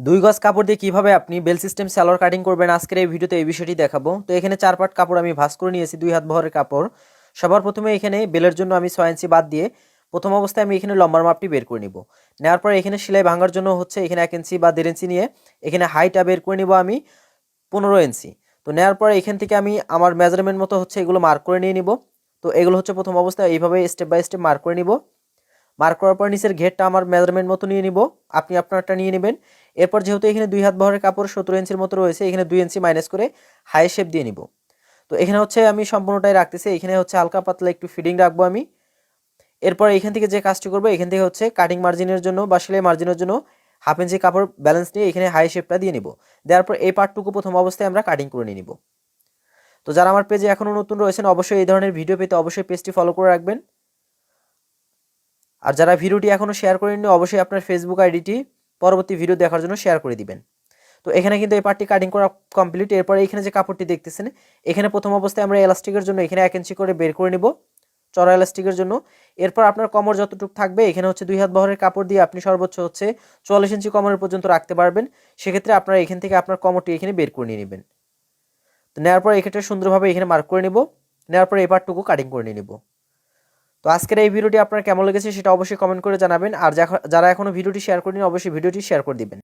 2 গজ কাপড় দিয়ে কিভাবে আপনি বেল সিস্টেম সালোয়ার কাটিং করবেন আজকের এই ভিডিওতে এই বিষয়টি দেখাবো। তো এখানে 4 পাট কাপড় আমি ভাঁজ করে নিয়েছি 2 হাত বহরের কাপড়। সবার প্রথমে এখানে বেলের জন্য আমি 6 ইঞ্চি বাদ দিয়ে প্রথম অবস্থায় আমি এখানে লম্বার মাপটি বের করে নিব। নেওয়ার পর এখানে সেলাই ভাঙার জন্য হচ্ছে এখানে 1 ইঞ্চি বা 1.5 ইঞ্চি নিয়ে এখানে হাইটা বের করে নিব আমি 15 ইঞ্চি। তো নেওয়ার পর এখান থেকে আমি আমার মেজারমেন্ট মতো হচ্ছে এগুলো মার্ক করে নিয়ে নিব। তো এগুলো হচ্ছে প্রথম অবস্থায় এইভাবে স্টেপ বাই স্টেপ মার্ক করে নিব। মার্ক করার পর নিচের ঘেরটা আমার মেজারমেন্ট মতো নিয়ে নিব, আপনি আপনারটা নিয়ে নেবেন। এরপর যেহেতু এখানে 2 হাত বহরের কাপড় 17 ইঞ্চির মতো রয়েছে, এখানে 2 ইঞ্চি মাইনাস করে হাই শেপ দিয়ে নিব। তো এখানে হচ্ছে আমি সম্পূর্ণটাই রাখতেছি, এখানে হচ্ছে হালকা পাতলা একটু ফিডিং রাখবো আমি। এরপর এখান থেকে যে কাজটি করবো এখান থেকে হচ্ছে কাটিং মার্জিনের জন্য বা সেলাই মার্জিনের জন্য 1/2 ইঞ্চি কাপড় ব্যালেন্স নিয়ে এখানে হাই শেপটা দিয়ে নিব। দেওয়ার পর এই পার্টটুকু প্রথম অবস্থায় আমরা কাটিং করে নিয়ে নিব। তো যারা আমার পেজে এখনও নতুন রয়েছেন অবশ্যই এই ধরনের ভিডিও পেতে অবশ্যই পেজটি ফলো করে রাখবেন। আর যারা ভিডিওটি এখনও শেয়ার করেননি অবশ্যই আপনার ফেসবুক আইডিটি পরবর্তী ভিডিও দেখার জন্য শেয়ার করে দিবেন। তো এখানে কিন্তু এই পার্টটি কাটিং করা কমপ্লিট। এরপরে এখানে যে কাপড়টি দেখতেছেন এখানে প্রথম অবস্থায় আমরা এলাস্টিকের জন্য এখানে 1 ইঞ্চি করে বের করে নিব চড়া এলাস্টিকের জন্য। এরপর আপনার কোমর যতটুকু থাকবে এখানে হচ্ছে 2 হাত বহরের কাপড় দিয়ে আপনি সর্বোচ্চ হচ্ছে 44 ইঞ্চি কোমরের পর্যন্ত রাখতে পারবেন। সেক্ষেত্রে আপনারা এখান থেকে আপনার কোমরটি এখানে বের করে নিয়ে নেবেন। তো নেওয়ার পর এক্ষেত্রে সুন্দরভাবে এখানে মার্ক করে নিব। নেওয়ার পর এই পার্টটুকু কাটিং করে নিয়ে নিব। তো আজকের এই ভিডিওটি আপনার কেমন লেগেছে সেটা অবশ্যই কমেন্ট করে জানাবেন। আর যারা এখনো ভিডিওটি শেয়ার করেনি অবশ্যই ভিডিওটি শেয়ার করে দিবেন।